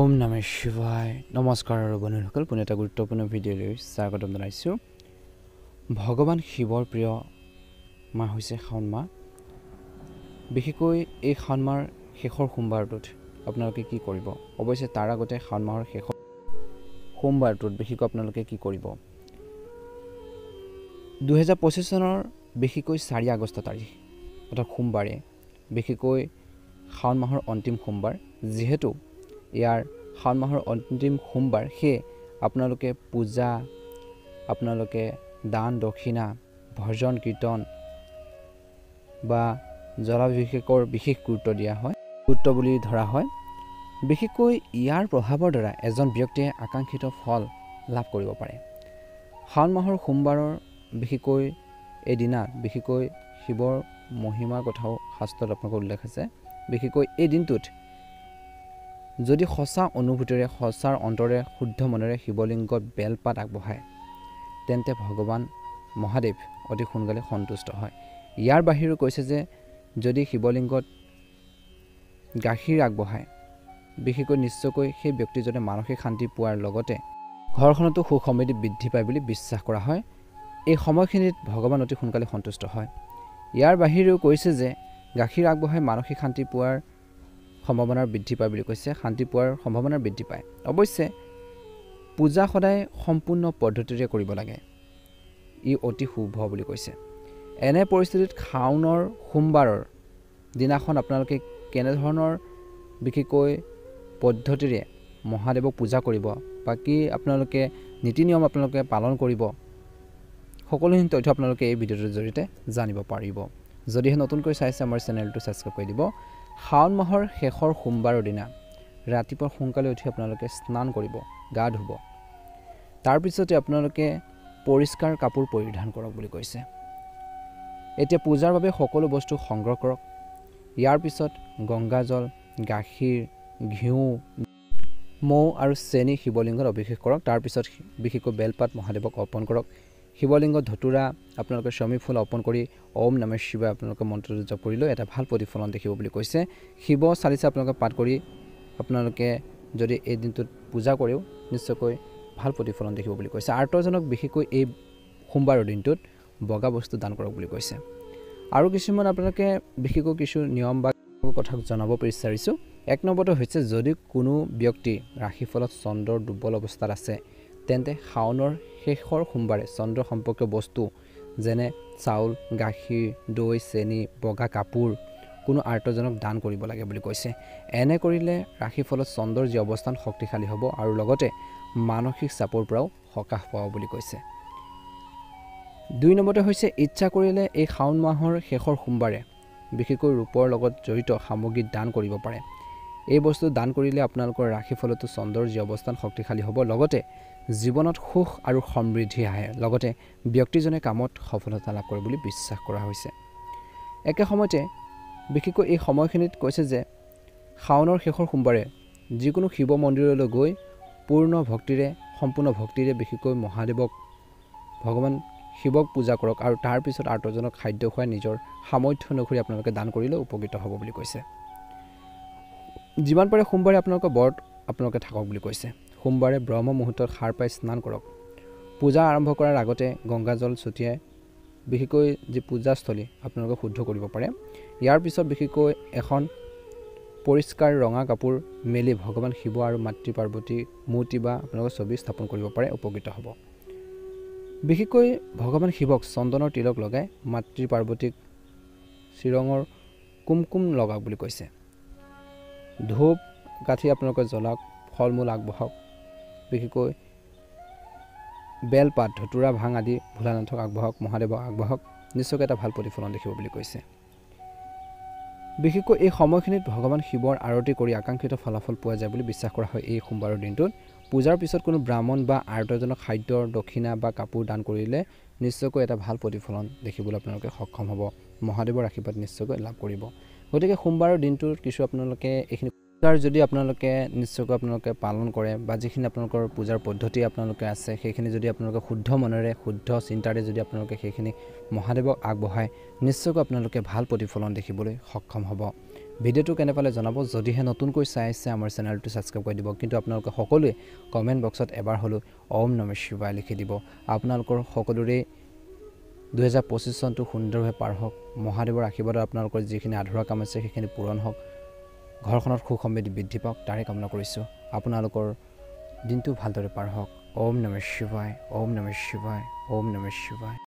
ওম নমঃ শিৱায় নমস্কাৰ আৰু বন্ধুসকল পুনে এটা গুৰুত্বপূৰ্ণ ভিডিঅ'লৈ স্বাগতম জনাইছোঁ। ভগৱান শিৱৰ প্ৰিয় মাহ হৈছে শাওণ মাহ। বিশেষকৈ এই শাওণ মাহৰ শেষৰ সোমবাৰটোত আপোনালোকে কি কৰিব? অৱশ্যে তাৰ আগতে শাওণ মাহৰ শেষৰ সোমবাৰটোত বিশেষকৈ আপোনালোকে কি কৰিব? 2025 চনৰ বিশেষকৈ 4 আগষ্ট তাৰিখ অৰ্থাৎ সোমবাৰে বিশেষকৈ শাওণ মাহৰ অন্তিম সোমবাৰ, যিহেতু ইয়াৰ শাওণ মাহৰ অন্তিম সোমবাৰ, সেয়ে আপোনালোকে পূজা, আপোনালোকে দান দক্ষিণা, ভজন কীৰ্তন বা জলাভিষেকৰ বিশেষ গুৰুত্ব দিয়া হয়, গুৰুত্ব বুলি ধৰা হয়। বিশেষকৈ ইয়াৰ প্ৰভাৱৰ দ্বাৰা এজন ব্যক্তিয়ে আকাংক্ষিত ফল লাভ কৰিব পাৰে। শাওণ মাহৰ সোমবাৰৰ বিশেষকৈ এদিনা বিশেষকৈ শিৱৰ মহিমাৰ কথাও শাস্ত্ৰত আপোনালোকৰ উল্লেখ আছে। বিশেষকৈ এই দিনটোত যদি সঁচা অনুভূতিৰে সঁচাৰ অন্তৰে শুদ্ধ মনেৰে শিৱলিংগত বেলপাত আগবঢ়ায়, তেন্তে ভগৱান মহাদেৱ অতি সোনকালে সন্তুষ্ট হয়। ইয়াৰ বাহিৰেও কৈছে যে যদি শিৱলিংগত গাখীৰ আগবঢ়ায়, বিশেষকৈ নিশ্চয়কৈ সেই ব্যক্তিজনে মানসিক শান্তি পোৱাৰ লগতে ঘৰখনতো সুখ সমৃদ্ধি বৃদ্ধি পায় বুলি বিশ্বাস কৰা হয়। এই সময়খিনিত ভগৱান অতি সোনকালে সন্তুষ্ট হয়। ইয়াৰ বাহিৰেও কৈছে যে গাখীৰ আগবঢ়াই মানসিক শান্তি পোৱাৰ সম্ভাৱনাৰ বৃদ্ধি পায় বুলি কৈছে, শান্তি পোৱাৰ সম্ভাৱনাৰ বৃদ্ধি পায়। অৱশ্যে পূজা সদায় সম্পূৰ্ণ পদ্ধতিৰে কৰিব লাগে, ই অতি শুভ বুলি কৈছে। এনে পৰিস্থিতিত শাওণৰ সোমবাৰৰ দিনাখন আপোনালোকে কেনেধৰণৰ বিশেষকৈ পদ্ধতিৰে মহাদেৱক পূজা কৰিব বা কি আপোনালোকে নীতি নিয়ম আপোনালোকে পালন কৰিব, সকলোখিনি তথ্য আপোনালোকে এই ভিডিঅ'টোৰ জৰিয়তে জানিব পাৰিব। যদিহে নতুনকৈ চাইছে আমাৰ চেনেলটো ছাবস্ক্ৰাইব কৰি দিব। শাওণ মাহৰ শেষৰ সোমবাৰৰ দিনা ৰাতিপুৱা সোনকালে উঠি আপোনালোকে স্নান কৰিব, গা ধুব। তাৰপিছতে আপোনালোকে পৰিষ্কাৰ কাপোৰ পৰিধান কৰক বুলি কৈছে। এতিয়া পূজাৰ বাবে সকলো বস্তু সংগ্ৰহ কৰক। ইয়াৰ পিছত গংগাজল, গাখীৰ, ঘিউ, মৌ আৰু চেনি শিৱলিংগত অভিষেক কৰক। তাৰপিছত বিশেষকৈ বেলপাত মহাদেৱক অৰ্পণ কৰক। শিৱলিংগত ধতুৰা আপোনালোকে শমী ফুল অৰ্পণ কৰি ওম নমঃ শিৱায় আপোনালোকে মন্ত্ৰটো জপ কৰিলেও এটা ভাল প্ৰতিফলন দেখিব বুলি কৈছে। শিৱ চালিচা আপোনালোকে পাঠ কৰি আপোনালোকে যদি এই দিনটোত পূজা কৰেও নিশ্চয়কৈ ভাল প্ৰতিফলন দেখিব বুলি কৈছে। আৰ্তজনক বিশেষকৈ এই সোমবাৰৰ দিনটোত বগা বস্তু দান কৰক বুলি কৈছে। আৰু কিছুমান আপোনালোকে বিশেষকৈ কিছু নিয়ম বা কথা জনাব বিচাৰিছোঁ। 1 নম্বৰটো হৈছে, যদি কোনো ব্যক্তি ৰাশিফলত চন্দ্ৰৰ দুৰ্বল অৱস্থাত আছে, তেন্তে শাওণৰ শেষৰ সোমবাৰে চন্দ্ৰ সম্পৰ্কীয় বস্তু যেনে চাউল, গাখীৰ, দৈ, চেনি, বগা কাপোৰ কোনো আৰ্তজনক দান কৰিব লাগে বুলি কৈছে। এনে কৰিলে ৰাশিফলত চন্দ্ৰৰ যি অৱস্থান শক্তিশালী হ'ব আৰু লগতে মানসিক চাপৰ পৰাও সকাহ পাব বুলি কৈছে। 2 নম্বৰতে হৈছে, ইচ্ছা কৰিলে এই শাওণ মাহৰ শেষৰ সোমবাৰে বিশেষকৈ ৰূপৰ লগত জড়িত সামগ্ৰী দান কৰিব পাৰে। এই বস্তু দান কৰিলে আপোনালোকৰ ৰাশিফলতো চন্দ্ৰৰ যি অৱস্থান শক্তিশালী হ'ব, লগতে জীৱনত সুখ আৰু সমৃদ্ধি আহে, লগতে ব্যক্তিজনে কামত সফলতা লাভ কৰে বুলি বিশ্বাস কৰা হৈছে। একে সময়তে বিশেষকৈ এই সময়খিনিত কৈছে যে শাওণৰ শেষৰ সোমবাৰে যিকোনো শিৱ মন্দিৰলৈ গৈ সম্পূৰ্ণ ভক্তিৰে বিশেষকৈ মহাদেৱক ভগৱান শিৱক পূজা কৰক আৰু তাৰপিছত আৰ্তজনক খাদ্য খুৱাই নিজৰ সামৰ্থ্য অনুসৰি আপোনালোকে দান কৰিলে উপকৃত হ'ব বুলি কৈছে। যিমান পাৰে সোমবাৰে আপোনালোকৰ ব্ৰত আপোনালোকে থাকক বুলি কৈছে। সোমবাৰে ব্ৰহ্ম মুহূৰ্তত সাৰ পাই স্নান কৰক। পূজা আৰম্ভ কৰাৰ আগতে গংগাজল ছটিয়াই বিশেষকৈ যি পূজাস্থলী আপোনালোকে শুদ্ধ কৰিব পাৰে। ইয়াৰ পিছত বিশেষকৈ এখন পৰিষ্কাৰ ৰঙা কাপোৰ মেলি ভগৱান শিৱ আৰু মাতৃ পাৰ্বতী মূৰ্তি বা আপোনালোকৰ ছবি স্থাপন কৰিব পাৰে, উপকৃত হ'ব। বিশেষকৈ ভগৱান শিৱক চন্দনৰ তিলক লগাই মাতৃ পাৰ্বতীক শ্ৰীৰঙৰ কুমকুম লগাওক বুলি কৈছে। ধূপ কাঠি আপোনালোকে জ্বলাওক, ফল মূল আগবঢ়াওক, বিশেষকৈ বেলপাত, ধতুৰা, ভাং আদি ভোলানাথক আগবঢ়াওক, মহাদেৱক আগবঢ়াওক, নিশ্চয়কৈ এটা ভাল প্ৰতিফলন দেখিব বুলি কৈছে। বিশেষকৈ এই সময়খিনিত ভগৱান শিৱৰ আৰতি কৰি আকাংক্ষিত ফলাফল পোৱা যায় বুলি বিশ্বাস কৰা হয়। এই সোমবাৰৰ দিনটোত পূজাৰ পিছত কোনো ব্ৰাহ্মণ বা আৰ্তজনক খাদ্যৰ দক্ষিণা বা কাপোৰ দান কৰিলে নিশ্চয়কৈ এটা ভাল প্ৰতিফলন দেখিবলৈ আপোনালোকে সক্ষম হ'ব, মহাদেৱৰ আশীৰ্বাদ নিশ্চয়কৈ লাভ কৰিব। গতিকে সোমবাৰৰ দিনটোত কিছু আপোনালোকে এইখিনি যদি আপোনালোকে নিশ্চয়কৈ আপোনালোকে পালন কৰে বা যিখিনি আপোনালোকৰ পূজাৰ পদ্ধতি আপোনালোকে আছে সেইখিনি যদি আপোনালোকে শুদ্ধ মনেৰে শুদ্ধ চিন্তাৰে যদি আপোনালোকে সেইখিনি মহাদেৱক আগবঢ়ায়, নিশ্চয়কৈ আপোনালোকে ভাল প্ৰতিফলন দেখিবলৈ সক্ষম হ'ব। ভিডিঅ'টো কেনে পালে জনাব যদিহে নতুনকৈ চাই আছে আমাৰ চেনেলটো ছাবস্ক্ৰাইব কৰি দিব কিন্তু আপোনালোকে সকলোৱে কমেণ্ট বক্সত এবাৰ হ'লেও ওম নমঃ শিৱায় লিখি দিব আপোনালোকৰ সকলোৰে 2025 চনটো সুন্দৰভাৱে পাৰ হওক মহাদেৱৰ আশীৰ্বাদত আপোনালোকৰ যিখিনি আধৰুৱা কাম আছে সেইখিনি পূৰণ হওক ঘৰখনত সুখ সমৃদ্ধি বৃদ্ধি পাওক তাৰে কামনা কৰিছোঁ আপোনালোকৰ দিনটো ভালদৰে পাৰ হওক ওম নমঃ শিৱায় ওম নমঃ শিৱায় ওম নমঃ শিৱায়